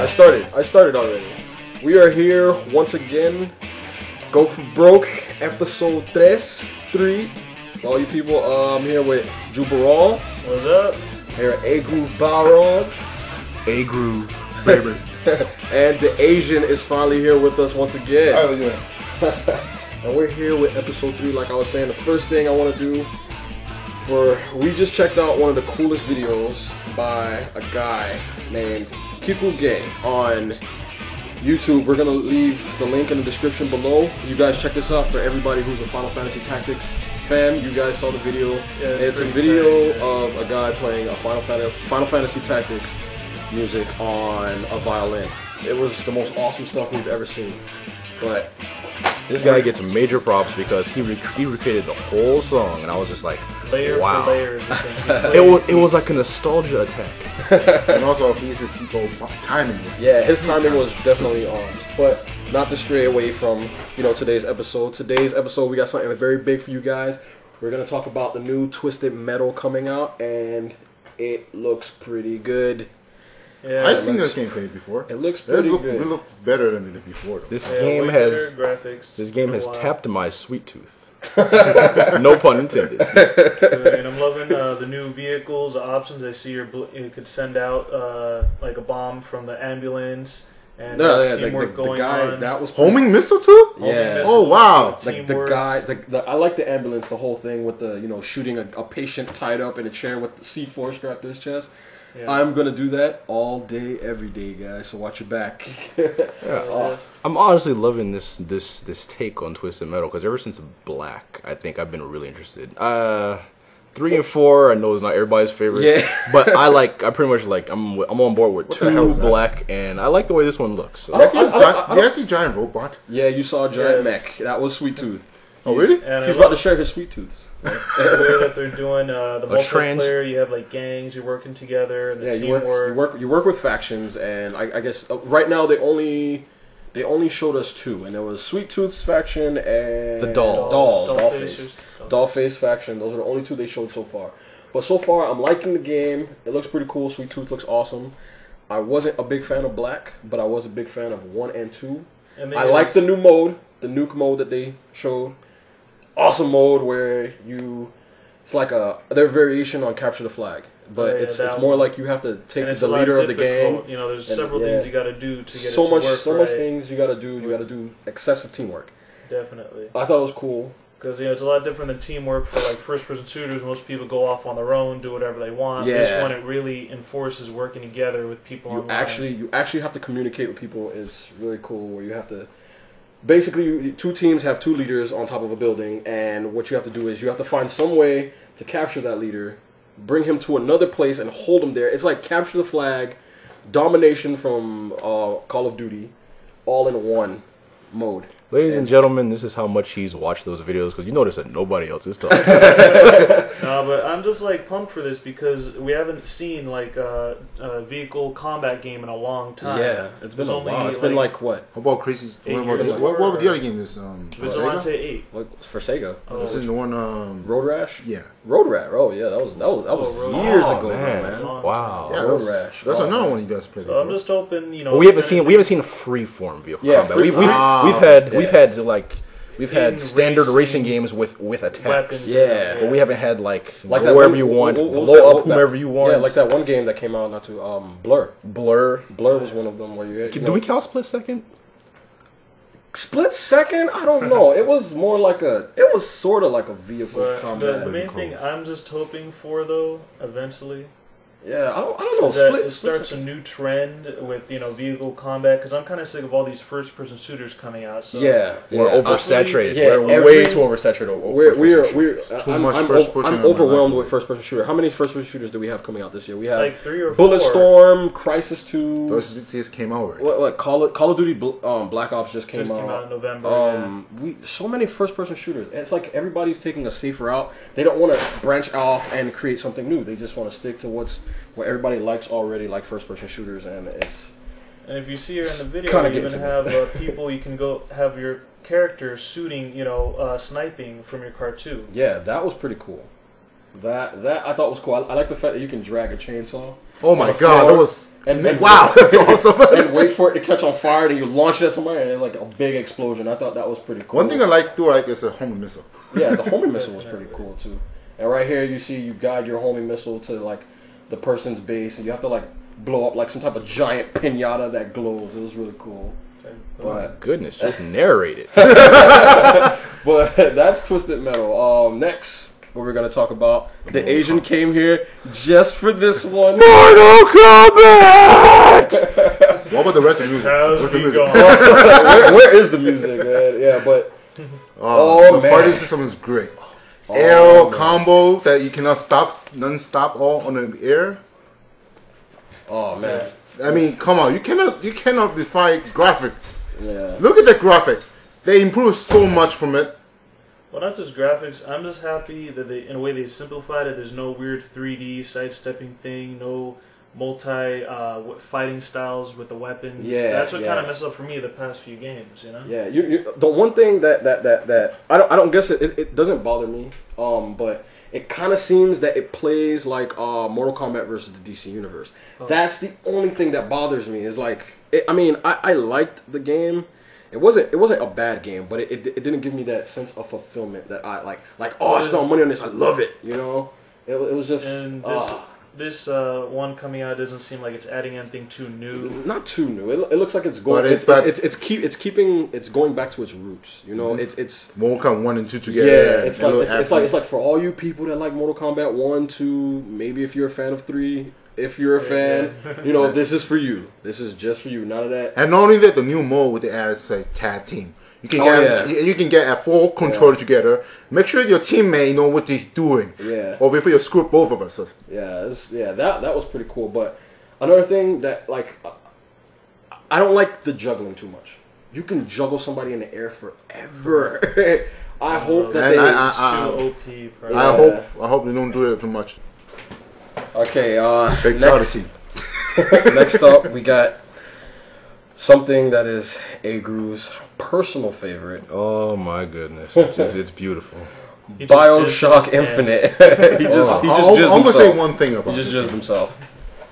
I started already. We are here once again. Go4Broke, Ep.3. All you people, I'm here with Jubalrahl. What's up? Here at Barlog. A-Groove, baby. And the Asian is finally here with us once again. How are you doing? And we're here with Episode 3. Like I was saying, the first thing I want to do we just checked out one of the coolest videos by a guy named Gay on YouTube. We're gonna leave the link in the description below. You guys check this out for everybody who's a Final Fantasy Tactics fan. You guys saw the video. Yeah, it's a video of a guy playing a Final Fantasy Tactics music on a violin. It was the most awesome stuff we've ever seen. But this guy gets major props because he recreated the whole song, and I was just like, layer wow. for layers. it was like a nostalgia attack. And also, he's timing. Yeah, his timing was definitely on. But not to stray away from today's episode. Today's episode, we got something very big for you guys. We're gonna talk about the new Twisted Metal coming out, and it looks pretty good. Yeah, I've seen this gameplay before. It looks pretty good. It looks better than it did before. This game has graphics. This game has tapped my sweet tooth. No pun intended. And I'm loving the new vehicles, the options. I see you could send out like a bomb from the ambulance. And teamwork the going guy on. that was homing missile too. Yeah. Oh wow. Like the guy, I like the ambulance. The whole thing with the shooting a patient tied up in a chair with the C4 strapped to his chest. Yeah. I'm gonna do that all day, every day, guys. So watch your back. I'm honestly loving this take on Twisted Metal because ever since Black, I think I've been really interested. 3 and 4, I know it's not everybody's favorites, but I'm on board with 2 Black, and I like the way this one looks. So. Did I see Giant Robot? Yeah, you saw Giant Mech. That was Sweet Tooth. Oh really? And he's about to share his sweet tooths. The way that they're doing the multiplayer, you have like gangs, you're working together, and the teamwork. You work with factions, and I guess right now they only showed us 2, and there was Sweet Tooth's faction and the Dollface faction. Those are the only 2 they showed so far. But so far, I'm liking the game. It looks pretty cool. Sweet Tooth looks awesome. I wasn't a big fan of Black, but I was a big fan of 1 and 2. I like the new mode, the nuke mode that they showed. Awesome mode where it's like their variation on Capture the Flag, but it's more like you have to take the leader of the gang. There's several things you got to do to get so it much, to work so much things you got to do. You got to do excessive teamwork. Definitely. I thought it was cool because it's a lot different than teamwork for like first-person shooters. Most people go off on their own, do whatever they want. Yeah. This one, it really enforces working together with people. You actually have to communicate with people. Is really cool. Where you have to. Basically, 2 teams have 2 leaders on top of a building, and what you have to do is you have to find some way to capture that leader, bring him to another place, and hold him there. It's like Capture the Flag, domination from Call of Duty, all in one mode. Ladies and gentlemen, this is how much he's watched those videos because you notice that nobody else is talking. No, but I'm just like pumped for this because we haven't seen like a vehicle combat game in a long time. Yeah, it's been a while. It's been like what? How about Crazy? What was the other game? Vigilante 8. What, for Sega? This is the one. Road Rash. Yeah. Road Rash. Oh yeah, that was years ago, man. Wow. Yeah, Road Rash. That's another one you guys played. I'm just hoping we haven't seen freeform vehicle combat. We've had standard racing games with attacks. Weapons. Yeah. But we haven't had like whoever you want, blow up whomever you want. Yeah, like that one game that came out not too Blur. Blur was one of them where you do we count Split Second? Split Second? I don't know. It was more like it was sort of like a vehicle combat. The main thing I'm just hoping for though, eventually. Yeah, I don't know. It starts a new trend with vehicle combat because I'm kind of sick of all these first-person shooters coming out. So we're oversaturated. We're way too oversaturated. I'm overwhelmed with first-person shooter. How many first-person shooters do we have coming out this year? We have like 3 or 4. Bulletstorm, Crisis 2. Those just came out already. What Call of Duty Black Ops just came out in November. So many first-person shooters. It's like everybody's taking a safer route. They don't want to branch off and create something new. They just want to stick to what everybody likes already, like first-person shooters, and it's. And if you see here in the video, you even have people. You can go have your character shooting, sniping from your car too. Yeah, that was pretty cool. That I thought was cool. I like the fact that you can drag a chainsaw. Oh my god, that was And wow, that's awesome. And wait for it to catch on fire, and you launch it at somebody, and like a big explosion. I thought that was pretty cool. One thing I like is a homing missile. Yeah, the homing missile was pretty cool too. And right here, you guide your homing missile to like the person's base, and you have to like blow up like some type of giant pinata that glows. It was really cool. Oh my goodness, just narrate it. But that's Twisted Metal. Next, what we're gonna talk about. The Asian came here just for this one. Mortal Kombat! What about the rest of the music? What's the music? Where is the music, man? Yeah, but the fighting system is great. Air combo that you cannot stop, non-stop, all on the air. Oh man! I mean, come on, you cannot defy graphic. Yeah. Look at the graphic. They improved so much from it. Well, not just graphics. I'm just happy that in a way they simplified it. There's no weird 3D sidestepping thing. No multi fighting styles with the weapons. Yeah, that's what kind of messed up for me the past few games. You know. Yeah, the one thing that I don't guess it doesn't bother me. But it kind of seems that it plays like Mortal Kombat versus the DC universe. Oh. That's the only thing that bothers me. Is like, I liked the game. It wasn't a bad game, but it didn't give me that sense of fulfillment that I like. Oh, I spent money on this. I love it. You know, it was just. And this one coming out doesn't seem like it's adding anything too new. Not too new. It looks like it's going. It's going back to its roots. You know, it's Mortal Kombat 1 and 2 together. Yeah, it's like for all you people that like Mortal Kombat 1, 2, maybe if you're a fan of 3. If you're a fan, you know, this is for you. This is just for you. None of that. And not only that, the new mode with the added say tag team. You can get a full controller together. Make sure your teammate know what they're doing. Yeah. Or before you screw both of us. Yeah. That was pretty cool. But another thing that like, I don't like the juggling too much. You can juggle somebody in the air forever. I hope that too OP. I hope they don't do it too much. Okay, next up, we got something that is Agru's personal favorite. Oh my goodness, it's beautiful. Bioshock Infinite. I'm gonna say one thing about he just jizzed himself.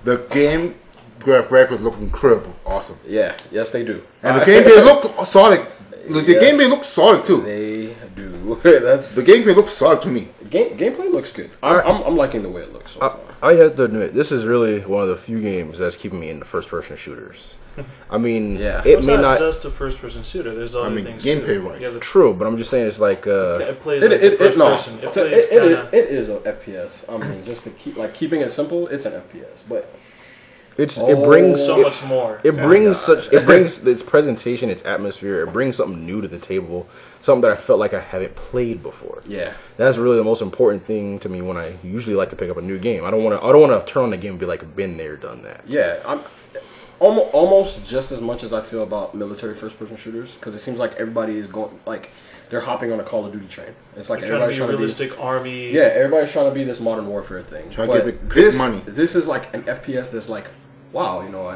The game graphics look incredible, awesome. Yeah, yes they do. And the gameplay look solid. The gameplay looks solid too. They do. The gameplay looks solid to me. Gameplay looks good. I'm liking the way it looks so far. I have to admit, this is really one of the few games that's keeping me in the first-person shooters. I mean, it may not just a first-person shooter. There's other things. Gameplay wise, yeah, true. But I'm just saying, it's like it plays like first person. It is an FPS. I mean, just to keeping it simple, it's an FPS. But it brings so much more. It brings its presentation, its atmosphere. It brings something new to the table, something that I felt like I haven't played before. Yeah, that's really the most important thing to me when I usually like to pick up a new game. I don't want to turn on the game and be like, been there, done that. Yeah, I'm almost just as much as I feel about military first-person shooters, because it seems like everybody is going like they're hopping on a Call of Duty train. It's like everybody's trying to be realistic army. Yeah, everybody's trying to be this modern warfare thing. Trying to get the quick money. This is like an FPS that's like, wow, you know,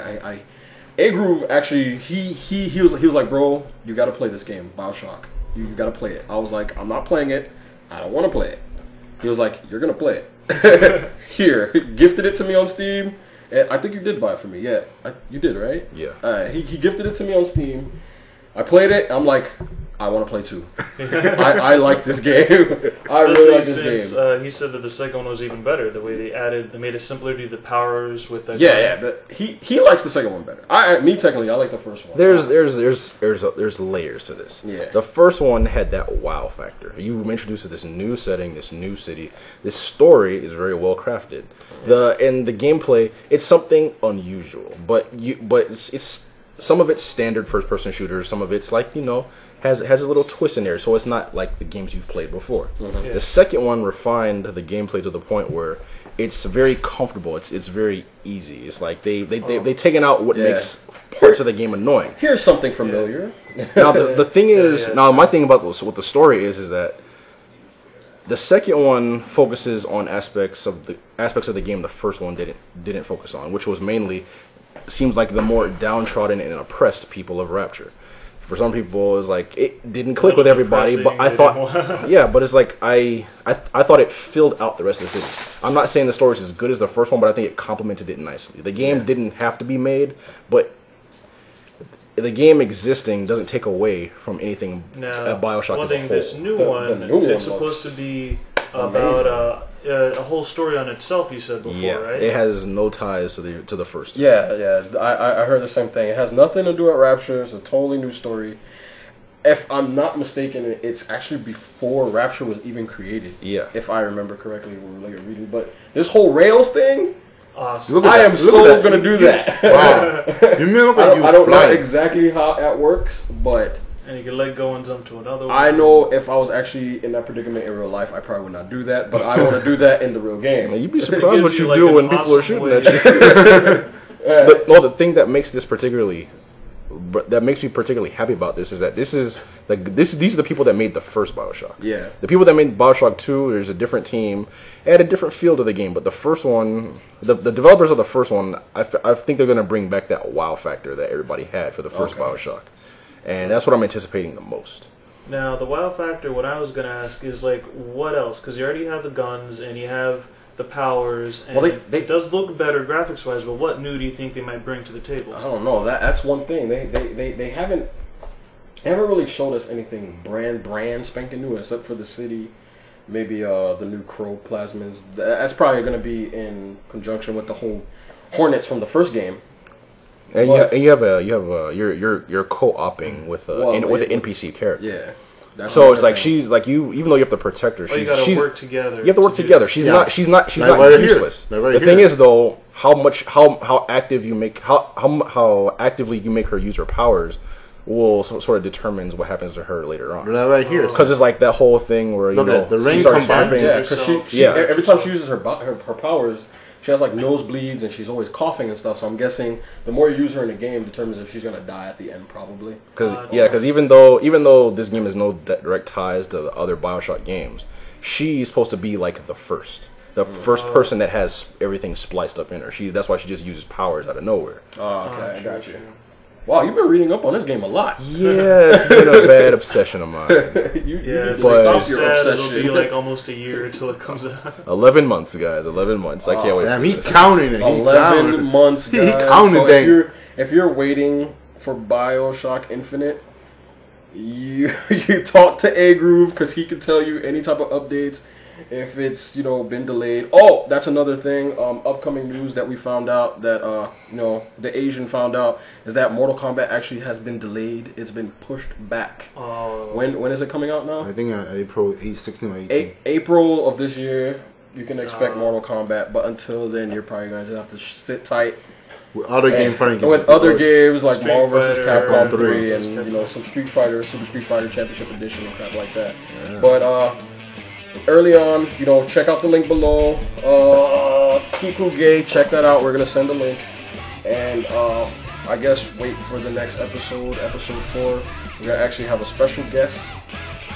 A-Groove actually, he was like, bro, you got to play this game, Bioshock. You got to play it. I was like, I'm not playing it. I don't want to play it. He was like, you're going to play it. Here, gifted it to me on Steam. And I think you did buy it for me. Yeah, you did, right? Yeah. He gifted it to me on Steam. I played it. I'm like, I want to play too. I like this game. I really like this game. He said that the second one was even better. The way they made it simpler to do the powers with the he likes the second one better. Me technically, I like the first one. There's layers to this. Yeah. The first one had that wow factor. You were introduced to this new setting, this new city. This story is very well crafted. And the gameplay, it's something unusual, but it's some of it's standard first person shooters. Some of it's like, you know, has a little twist in there, so it's not like the games you've played before. Mm-hmm. Yeah. The second one refined the gameplay to the point where it's very comfortable. It's very easy. It's like they've taken out what makes parts of the game annoying. Here's something familiar. Yeah. Now the thing is, now my thing about what the story is that the second one focuses on aspects of the game the first one didn't focus on, which was mainly seems like the more downtrodden and oppressed people of Rapture. For some people, it's like it didn't click with everybody. But I thought, yeah, but it's like I thought it filled out the rest of the city. I'm not saying the story is as good as the first one, but I think it complemented it nicely. The game didn't have to be made, but the game existing doesn't take away from anything at Bioshock. One thing, this new one, it's supposed to be about a whole story on itself. You said before, right? It has no ties to the first. Yeah. I heard the same thing. It has nothing to do with Rapture. It's a totally new story. If I'm not mistaken, it's actually before Rapture was even created. Yeah. If I remember correctly, when we were reading. But this whole Rails thing. Awesome. I am so gonna do that. Wow. I don't know exactly how that works, but and you can let go and jump to another one. I know if I was actually in that predicament in real life, I probably would not do that. But I want to do that in the real game. You'd be surprised what you do when people are shooting at you. But no, the thing that makes this makes me particularly happy about this is that these are the people that made the first Bioshock. Yeah. The people that made Bioshock 2, there's a different team, and a different feel to the game. But the first one, the developers of the first one, I think they're going to bring back that wow factor that everybody had for the first Bioshock. And that's what I'm anticipating the most. Now, the wow factor, what I was going to ask is, like, what else? Because you already have the guns, and you have the powers, and it does look better graphics-wise, but what new do you think they might bring to the table? I don't know. That's one thing. They haven't really showed us anything brand spanking new, except for the city, maybe the new Crow plasmids. That's probably going to be in conjunction with the whole Hornets from the first game. And you're co-oping with an NPC character. Yeah. So it's like she's like you, even though you have to protect her. You gotta work together. You have to work together. She's not useless. The thing is though, how active you make how actively you make her use her powers will sort of determines what happens to her later on. Right here, because it's like that whole thing where the ring she starts combined. Yeah, because every time she uses her powers, she has like nosebleeds and she's always coughing and stuff. So I'm guessing the more you use her in the game determines if she's gonna die at the end, probably. Because even though this game has no direct ties to the other Bioshock games, she's supposed to be like the first person that has everything spliced up in her. That's why she just uses powers out of nowhere. Oh, okay, I got you. Wow, you've been reading up on this game a lot. Yeah, it's been a bad obsession of mine. Stop your obsession. It'll be like almost a year until it comes out. 11 months, guys. 11 months. I can't wait. Damn, he counting it. 11 months, guys. He counting things. If you're waiting for Bioshock Infinite, you talk to A Groove because he can tell you any type of updates. If it's been delayed. Oh, that's another thing. Upcoming news that we found out that the Asian found out is that Mortal Kombat actually has been delayed. It's been pushed back. When is it coming out now? I think April 16 or 18. April of this year. You can expect Mortal Kombat, but until then, you're probably going to have to sit tight. With other games like Marvel vs. Capcom 3 and some Street Fighter, Super Street Fighter Championship Edition and crap like that. Yeah. But early on, check out the link below. Kiku Gay, check that out. We're gonna send a link, and I guess wait for the next episode 4. We're gonna actually have a special guest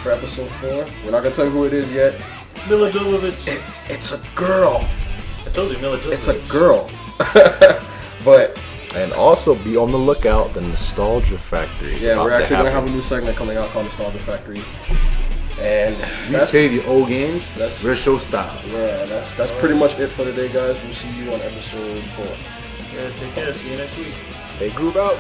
for episode 4. We're not gonna tell you who it is yet. Mila Jovovich. It's a girl. I told you, Mila Jovovich. It's a girl. But and also be on the lookout, the Nostalgia Factory. Yeah, we're actually gonna have a new segment coming out called Nostalgia Factory. And that's the old games. That's retro style. Yeah, that's pretty much it for today, guys. We'll see you on episode 4. Yeah, take care. See you next week. Hey, group out.